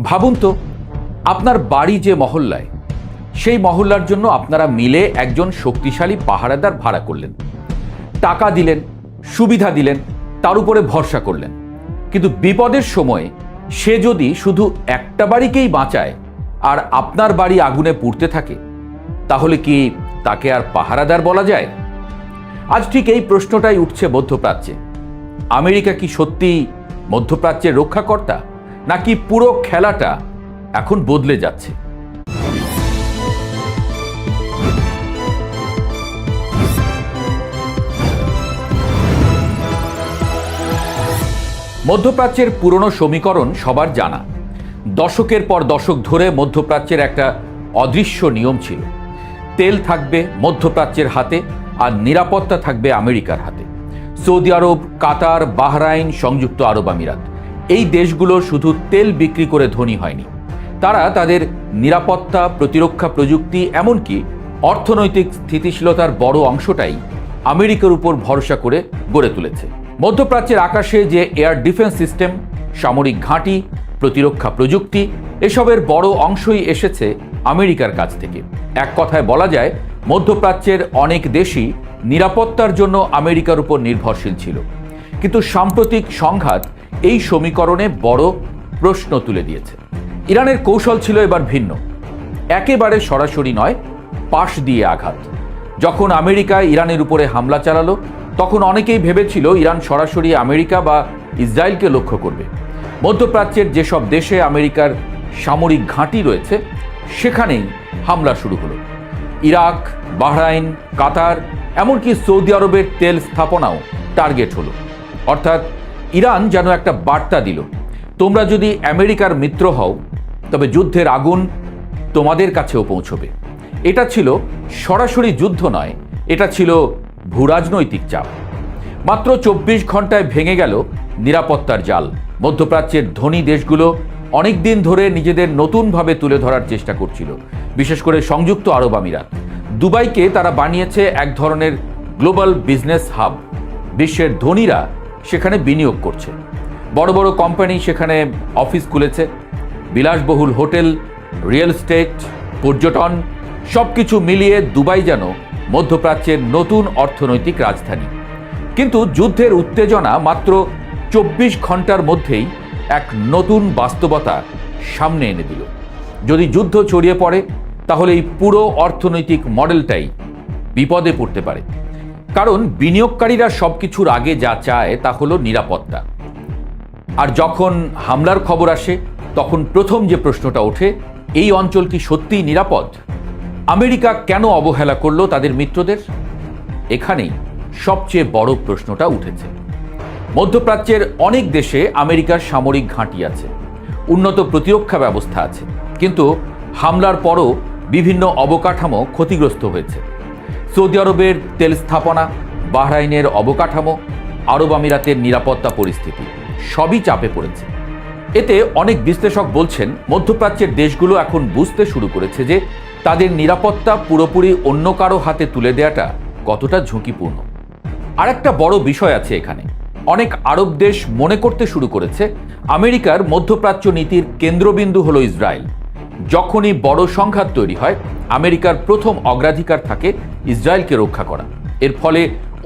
ভাবুন তো, আপনার বাড়ি যে মহল্লায়, সেই মহল্লার জন্য আপনারা মিলে একজন শক্তিশালী পাহারাদার ভাড়া করলেন, টাকা দিলেন, সুবিধা দিলেন, তার উপরে ভরসা করলেন। কিন্তু বিপদের সময়ে সে যদি শুধু একটা বাড়িকেই বাঁচায় আর আপনার বাড়ি আগুনে পুড়তে থাকে, তাহলে কি তাকে আর পাহারাদার বলা যায়? আজ ঠিক এই প্রশ্নটাই উঠছে মধ্যপ্রাচ্যে। আমেরিকা কি সত্যি মধ্যপ্রাচ্যের রক্ষাকর্তা, নাকি পুরো খেলাটা এখন বদলে যাচ্ছে? মধ্যপ্রাচ্যের পুরনো সমীকরণ সবার জানা। দশকের পর দশক ধরে মধ্যপ্রাচ্যের একটা অদৃশ্য নিয়ম ছিল, তেল থাকবে মধ্যপ্রাচ্যের হাতে আর নিরাপত্তা থাকবে আমেরিকার হাতে। সৌদি আরব, কাতার, বাহরাইন, সংযুক্ত আরব আমিরাত, এই দেশগুলো শুধু তেল বিক্রি করে ধনী হয়নি, তারা তাদের নিরাপত্তা, প্রতিরক্ষা প্রযুক্তি, এমনকি অর্থনৈতিক স্থিতিশীলতার বড় অংশটাই আমেরিকার উপর ভরসা করে গড়ে তুলেছে। মধ্যপ্রাচ্যের আকাশে যে এয়ার ডিফেন্স সিস্টেম, সামরিক ঘাঁটি, প্রতিরক্ষা প্রযুক্তি, এসবের বড় অংশই এসেছে আমেরিকার কাছ থেকে। এক কথায় বলা যায়, মধ্যপ্রাচ্যের অনেক দেশই নিরাপত্তার জন্য আমেরিকার উপর নির্ভরশীল ছিল। কিন্তু সাম্প্রতিক সংঘাত এই সমীকরণে বড় প্রশ্ন তুলে দিয়েছে। ইরানের কৌশল ছিল এবার ভিন্ন, একেবারে সরাসরি নয়, পাশ দিয়ে আঘাত। যখন আমেরিকা ইরানের উপরে হামলা চালালো, তখন অনেকেই ভেবেছিল ইরান সরাসরি আমেরিকা বা ইসরায়েলকে লক্ষ্য করবে। মধ্যপ্রাচ্যের যেসব দেশে আমেরিকার সামরিক ঘাঁটি রয়েছে, সেখানেই হামলা শুরু হলো। ইরাক, বাহরাইন, কাতার, এমনকি সৌদি আরবের তেল স্থাপনাও টার্গেট হলো। অর্থাৎ ইরান যেন একটা বার্তা দিল, তোমরা যদি আমেরিকার মিত্র হও, তবে যুদ্ধের আগুন তোমাদের কাছেও পৌঁছবে। এটা ছিল সরাসরি যুদ্ধ নয়, এটা ছিল ভূরাজনৈতিক চাপ। মাত্র 24 ঘন্টায় ভেঙে গেল নিরাপত্তার জাল। মধ্যপ্রাচ্যের ধনী দেশগুলো অনেক দিন ধরে নিজেদের নতুনভাবে তুলে ধরার চেষ্টা করছিল, বিশেষ করে সংযুক্ত আরব আমিরাত। দুবাইকে তারা বানিয়েছে এক ধরনের গ্লোবাল বিজনেস হাব। বিশ্বের ধনীরা সেখানে বিনিয়োগ করছে, বড় বড় কোম্পানি সেখানে অফিস খুলেছে। বিলাসবহুল হোটেল, রিয়েল এস্টেট, পর্যটন, সবকিছু মিলিয়ে দুবাই যেন মধ্যপ্রাচ্যের নতুন অর্থনৈতিক রাজধানী। কিন্তু যুদ্ধের উত্তেজনা মাত্র 24 ঘন্টার মধ্যেই এক নতুন বাস্তবতা সামনে এনে দিল। যদি যুদ্ধ ছড়িয়ে পড়ে, তাহলে এই পুরো অর্থনৈতিক মডেলটাই বিপদে পড়তে পারে। কারণ বিনিয়োগকারীরা সবকিছুর আগে যা চায় তা হলো নিরাপত্তা। আর যখন হামলার খবর আসে, তখন প্রথম যে প্রশ্নটা ওঠে, এই অঞ্চল কি সত্যিই নিরাপদ? আমেরিকা কেন অবহেলা করলো তাদের মিত্রদের? এখানেই সবচেয়ে বড় প্রশ্নটা উঠেছে। মধ্যপ্রাচ্যের অনেক দেশে আমেরিকার সামরিক ঘাঁটি আছে, উন্নত প্রতিরক্ষা ব্যবস্থা আছে, কিন্তু হামলার পরও বিভিন্ন অবকাঠামো ক্ষতিগ্রস্ত হয়েছে। সৌদি আরবের তেল স্থাপনা, বাহরাইনের অবকাঠামো, আরব আমিরাতের নিরাপত্তা পরিস্থিতি সবই চাপে পড়েছে। এতে অনেক বিশ্লেষক বলছেন, মধ্যপ্রাচ্যের দেশগুলো এখন বুঝতে শুরু করেছে যে তাদের নিরাপত্তা পুরোপুরি অন্য কারো হাতে তুলে দেওয়াটা কতটা ঝুঁকিপূর্ণ। আর একটা বড় বিষয় আছে এখানে, অনেক আরব দেশ মনে করতে শুরু করেছে আমেরিকার মধ্যপ্রাচ্য নীতির কেন্দ্রবিন্দু হলো ইসরায়েল। যখনই বড় সংঘাত তৈরি হয়, আমেরিকার প্রথম অগ্রাধিকার থাকে ইসরায়েলকে রক্ষা করা। এর ফলে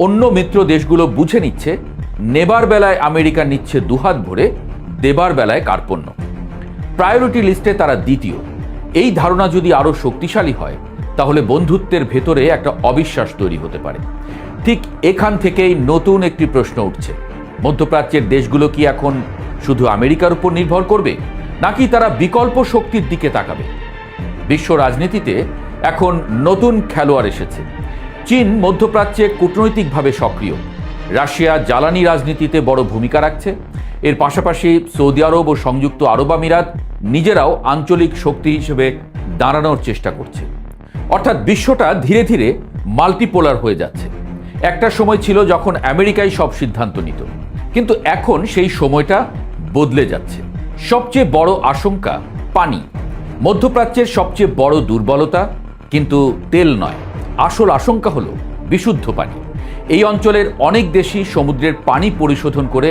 অন্য মিত্র দেশগুলো বুঝে নিচ্ছে, নেবার বেলায় আমেরিকা নিচ্ছে দুহাত ভরে, দেবার বেলায় কার্পণ্য। প্রায়োরিটি লিস্টে তারা দ্বিতীয়। এই ধারণা যদি আরও শক্তিশালী হয়, তাহলে বন্ধুত্বের ভেতরে একটা অবিশ্বাস তৈরি হতে পারে। ঠিক এখান থেকেই নতুন একটি প্রশ্ন উঠছে, মধ্যপ্রাচ্যের দেশগুলো কি এখন শুধু আমেরিকার উপর নির্ভর করবে, নাকি তারা বিকল্প শক্তির দিকে তাকাবে? বিশ্ব রাজনীতিতে এখন নতুন খেলোয়াড় এসেছে। চীন মধ্যপ্রাচ্যে কূটনৈতিকভাবে সক্রিয়, রাশিয়া জ্বালানি রাজনীতিতে বড় ভূমিকা রাখছে। এর পাশাপাশি সৌদি আরব ও সংযুক্ত আরব আমিরাত নিজেরাও আঞ্চলিক শক্তি হিসেবে দাঁড়ানোর চেষ্টা করছে। অর্থাৎ বিশ্বটা ধীরে ধীরে মাল্টিপোলার হয়ে যাচ্ছে। একটা সময় ছিল যখন আমেরিকাই সব সিদ্ধান্ত নিত, কিন্তু এখন সেই সময়টা বদলে যাচ্ছে। সবচেয়ে বড় আশঙ্কা পানি। মধ্যপ্রাচ্যের সবচেয়ে বড় দুর্বলতা কিন্তু তেল নয়, আসল আশঙ্কা হলো বিশুদ্ধ পানি। এই অঞ্চলের অনেক দেশই সমুদ্রের পানি পরিশোধন করে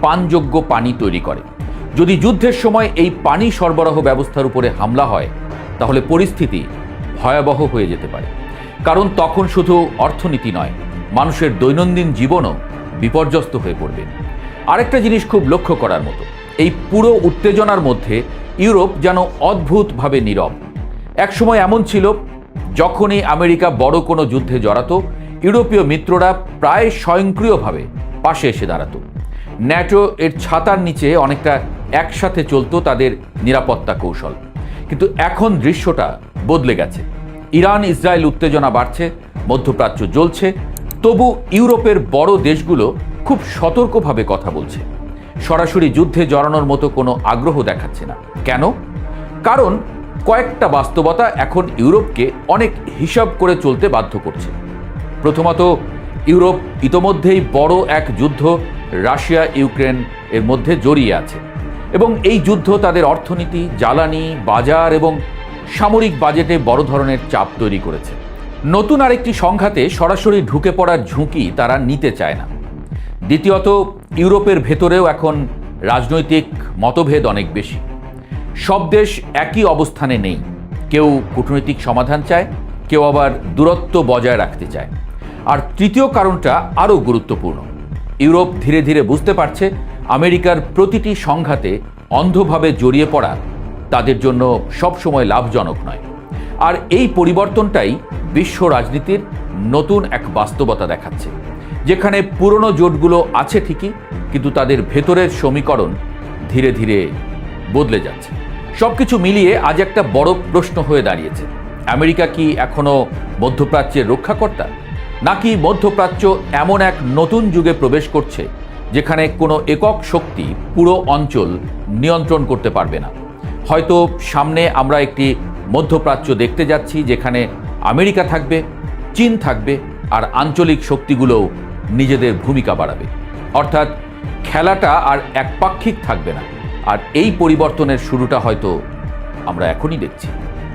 পানযোগ্য পানি তৈরি করে। যদি যুদ্ধের সময় এই পানি সরবরাহ ব্যবস্থার উপরে হামলা হয় তাহলে পরিস্থিতি ভয়াবহ হয়ে যেতে পারে, কারণ তখন শুধু অর্থনীতি নয়, মানুষের দৈনন্দিন জীবনও বিপর্যস্ত হয়ে পড়বে। আরেকটা জিনিস খুব লক্ষ্য করার মতো, এই পুরো উত্তেজনার মধ্যে ইউরোপ যেন অদ্ভুতভাবে নীরব। একসময় এমন ছিল, যখনই আমেরিকা বড় কোনো যুদ্ধে জড়াতো, ইউরোপীয় মিত্ররা প্রায় স্বয়ংক্রিয়ভাবে পাশে এসে দাঁড়াতো। ন্যাটো এর ছাতার নিচে অনেকটা একসাথে চলতো তাদের নিরাপত্তা কৌশল। কিন্তু এখন দৃশ্যটা বদলে গেছে। ইরান ইসরায়েল উত্তেজনা বাড়ছে, মধ্যপ্রাচ্য জ্বলছে, তবু ইউরোপের বড় দেশগুলো খুব সতর্কভাবে কথা বলছে। সরাসরি যুদ্ধে জড়ানোর মতো কোনো আগ্রহ দেখাচ্ছে না। কেন? কারণ কয়েকটা বাস্তবতা এখন ইউরোপকে অনেক হিসাব করে চলতে বাধ্য করছে। প্রথমত, ইউরোপ ইতোমধ্যেই বড় এক যুদ্ধ রাশিয়া ইউক্রেন এর মধ্যে জড়িয়ে আছে, এবং এই যুদ্ধ তাদের অর্থনীতি, জ্বালানি, বাজার এবং সামরিক বাজেটে বড় ধরনের চাপ তৈরি করেছে। নতুন আরেকটি সংঘাতে সরাসরি ঢুকে পড়ার ঝুঁকি তারা নিতে চায় না। দ্বিতীয়ত, ইউরোপের ভেতরেও এখন রাজনৈতিক মতভেদ অনেক বেশি। সব দেশ একই অবস্থানে নেই। কেউ কূটনৈতিক সমাধান চায়, কেউ আবার দূরত্ব বজায় রাখতে চায়। আর তৃতীয় কারণটা আরও গুরুত্বপূর্ণ। ইউরোপ ধীরে ধীরে বুঝতে পারছে আমেরিকার প্রতিটি সংঘাতে অন্ধভাবে জড়িয়ে পড়া তাদের জন্য সবসময় লাভজনক নয়। আর এই পরিবর্তনটাই বিশ্ব রাজনীতির নতুন এক বাস্তবতা দেখাচ্ছে, যেখানে পুরনো জোটগুলো আছে ঠিকই, কিন্তু তাদের ভেতরের সমীকরণ ধীরে ধীরে বদলে যাচ্ছে। সবকিছু মিলিয়ে আজ একটা বড় প্রশ্ন হয়ে দাঁড়িয়েছে, আমেরিকা কি এখনো মধ্যপ্রাচ্যের রক্ষাকর্তা, নাকি মধ্যপ্রাচ্য এমন এক নতুন যুগে প্রবেশ করছে যেখানে কোনো একক শক্তি পুরো অঞ্চল নিয়ন্ত্রণ করতে পারবে না? হয়তো সামনে আমরা একটি মধ্যপ্রাচ্য দেখতে যাচ্ছি যেখানে আমেরিকা থাকবে, চীন থাকবে, আর আঞ্চলিক শক্তিগুলোও নিজেদের ভূমিকা বাড়াবে। অর্থাৎ খেলাটা আর একপাক্ষিক থাকবে না। আর এই পরিবর্তনের শুরুটা হয়তো আমরা এখনই দেখছি।